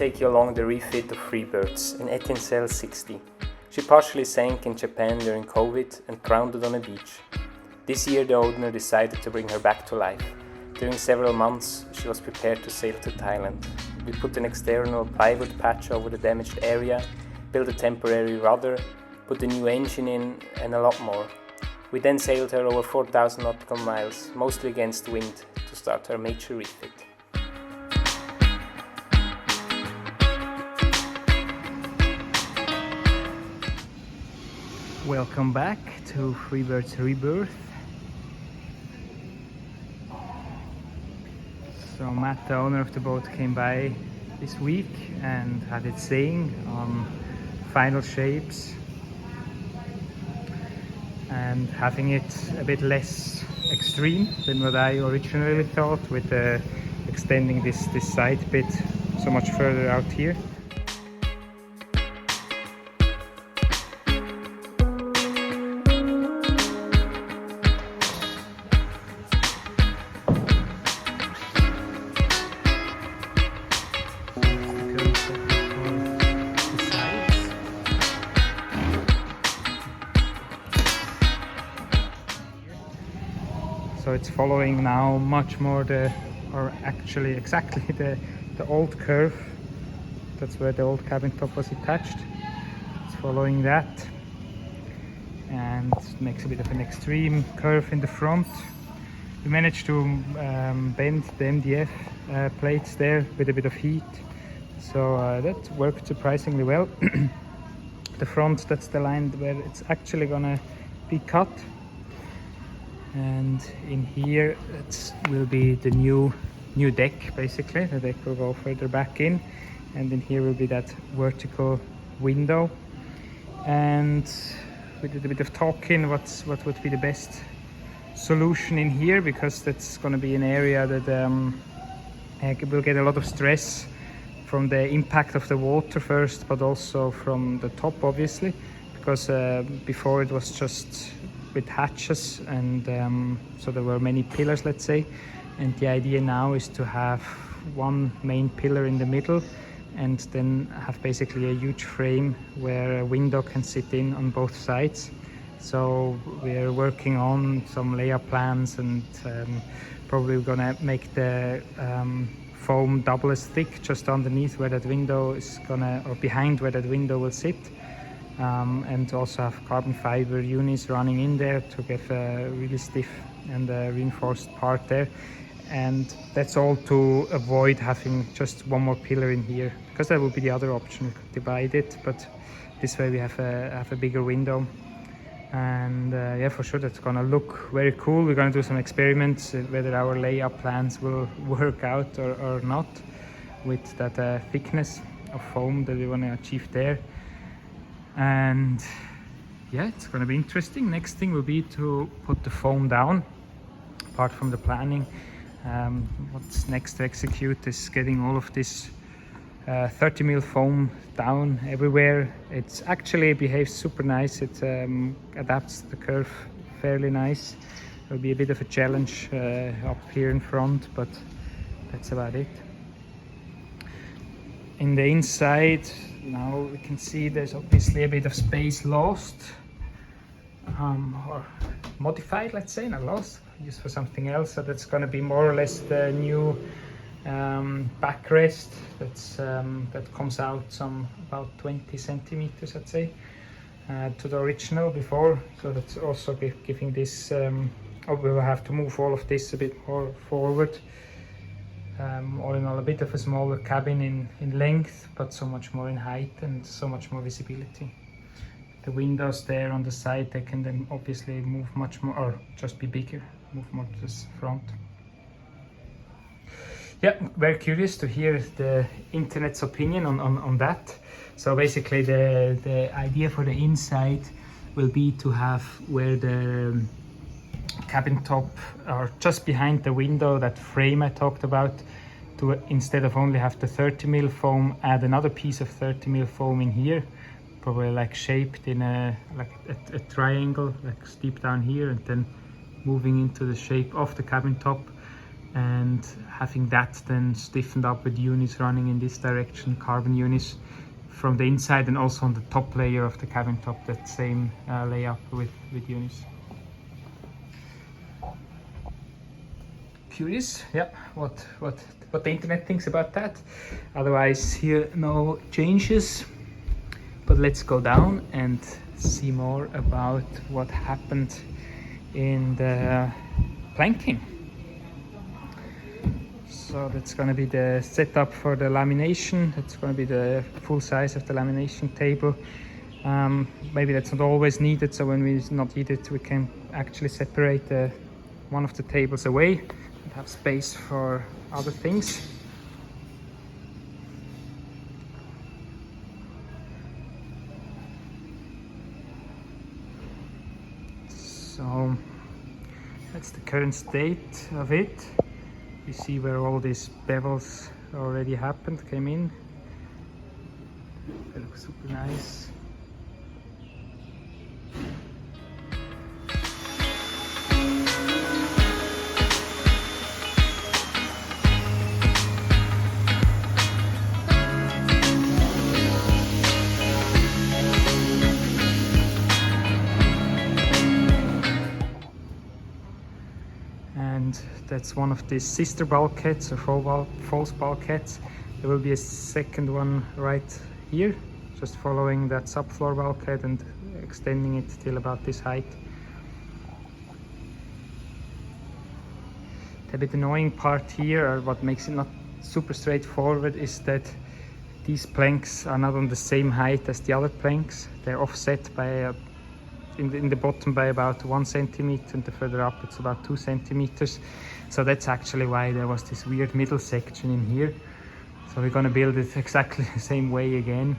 take you along the refit of Freebirds, an Etincelle 60. She partially sank in Japan during COVID and grounded on a beach. This year the owner decided to bring her back to life. During several months she was prepared to sail to Thailand. We put an external plywood patch over the damaged area, built a temporary rudder, put a new engine in and a lot more. We then sailed her over 4,000 nautical miles, mostly against wind, to start her major refit. Welcome back to Freebirds Rebirth. So Matt, the owner of the boat, came by this week and had it saying on final shapes and having it a bit less extreme than what I originally thought, with extending this side bit so much further out here. So it's following now much more exactly the old curve. That's where the old cabin top was attached. It's following that and makes a bit of an extreme curve in the front. We managed to bend the MDF plates there with a bit of heat, so that worked surprisingly well. The front, that's the line where it's actually gonna be cut. And in here it will be the new deck. Basically the deck will go further back in, and in here will be that vertical window. And we did a bit of talking what would be the best solution in here, because that's going to be an area that will get a lot of stress from the impact of the water first, but also from the top, obviously, because before it was just with hatches, and so there were many pillars, let's say, and the idea now is to have one main pillar in the middle and then have basically a huge frame where a window can sit in on both sides. So we're working on some layout plans, and probably we're gonna make the foam double as thick just underneath where that window is or behind where that window will sit. And also have carbon fiber unis running in there to get a really stiff and reinforced part there. And that's all to avoid having just one more pillar in here, because that would be the other option. We could divide it, but this way we have a bigger window. And yeah, for sure that's gonna look very cool. We're gonna do some experiments whether our layout plans will work out or not with that thickness of foam that we want to achieve there. And yeah, it's going to be interesting. Next thing will be to put the foam down. Apart from the planning, what's next to execute is getting all of this 30mm foam down everywhere. It actually behaves super nice. It adapts to the curve fairly nice. It'll be a bit of a challenge up here in front, but that's about it. In the inside, now we can see there's obviously a bit of space lost, or modified, let's say, not lost, used for something else. So that's going to be more or less the new backrest. That comes out about 20 centimeters, I'd say, to the original before. So that's also giving this. We will have to move all of this a bit more forward. All in all, a bit of a smaller cabin in length, but so much more in height and so much more visibility. The windows there on the side, they can then obviously move much more, or just be bigger, move more to the front. Yeah, very curious to hear the internet's opinion on that. So basically the idea for the inside will be to have where the cabin top, or just behind the window, that frame I talked about, to instead of only have the 30mm foam, add another piece of 30mm foam in here, probably like shaped in a triangle, like steep down here, and then moving into the shape of the cabin top, and having that then stiffened up with unis running in this direction, carbon unis from the inside, and also on the top layer of the cabin top, that same layout with unis. Curious, yeah, what the internet thinks about that. Otherwise, here no changes, but let's go down and see more about what happened in the planking. So that's going to be the setup for the lamination. That's going to be the full size of the lamination table. Maybe that's not always needed, so when we not need it, we can actually separate one of the tables away and have space for other things. So that's the current state of it. You see where all these bevels already came in. They look super nice. And that's one of these sister bulkheads or false bulkheads. There will be a second one right here, just following that subfloor bulkhead and extending it till about this height. The bit annoying part here, or what makes it not super straightforward, is that these planks are not on the same height as the other planks. They're offset by in the bottom by about 1 centimeter, and the further up it's about 2 centimeters. So that's actually why there was this weird middle section in here. So we're going to build it exactly the same way again.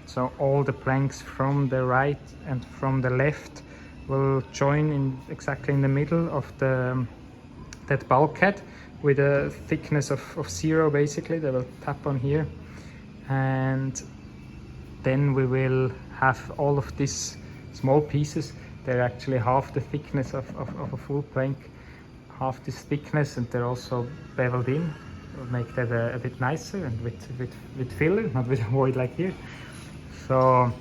So all the planks from the right and from the left will join exactly in the middle of that bulkhead with a thickness of 0 basically. They will tap on here, and then we will have all of these small pieces. They're actually half the thickness of a full plank, half this thickness, and they're also beveled in. It'll make that a bit nicer and with filler, not with a void like here. So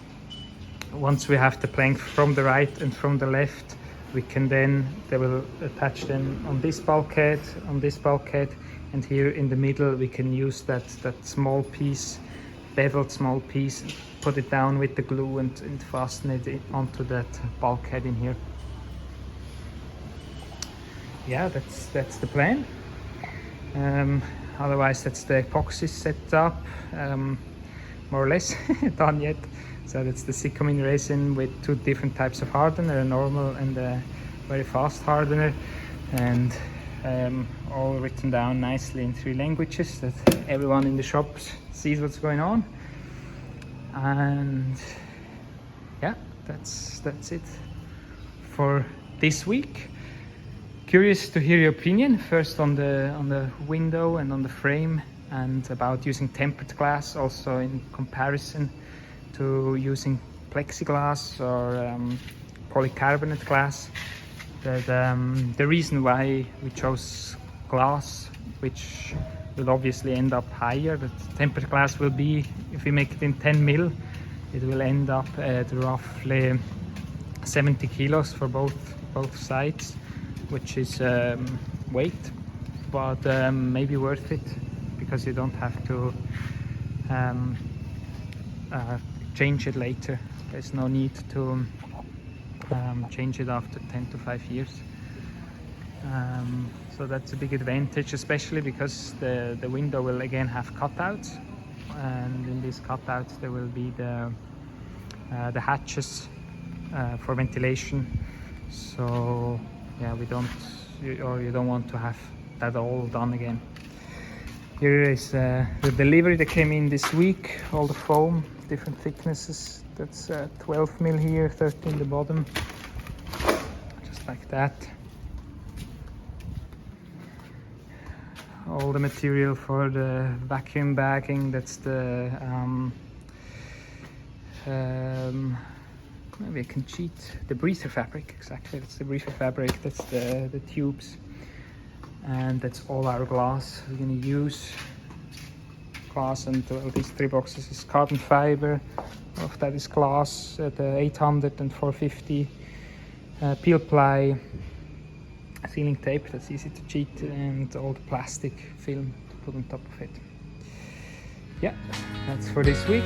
once we have the plank from the right and from the left, we can then, they will attach them on this bulkhead, and here in the middle we can use that small piece, beveled small piece, put it down with the glue and fasten it onto that bulkhead in here. Yeah, that's the plan. Otherwise, that's the epoxy set up, more or less done yet. So that's the Sycamine resin with 2 different types of hardener, a normal and a very fast hardener, and all written down nicely in 3 languages that everyone in the shops sees what's going on. And yeah, that's it for this week. Curious to hear your opinion first on the window and on the frame, and about using tempered glass also in comparison to using plexiglass or polycarbonate glass. The reason why we chose glass, which will obviously end up higher, but tempered glass will be, if we make it in 10 mil, it will end up at roughly 70 kilos for both sides, which is weight, but maybe worth it, because you don't have to change it later. There's no need to change it after 10 to 5 years. So that's a big advantage, especially because the window will again have cutouts, and in these cutouts there will be the hatches for ventilation. So yeah, you don't want to have that all done again. Here is the delivery that came in this week, all the foam, different thicknesses. That's 12 mil here, 13 the bottom, just like that. All the material for the vacuum bagging, that's the maybe I can cheat, the breather fabric, exactly, that's the breather fabric, that's the tubes. And that's all our glass we're gonna use. Glass, and well, these 3 boxes is carbon fiber. Of that is glass, the 800 and 450. Peel ply, sealing tape, that's easy to cheat, and all the plastic film to put on top of it. Yeah, that's for this week.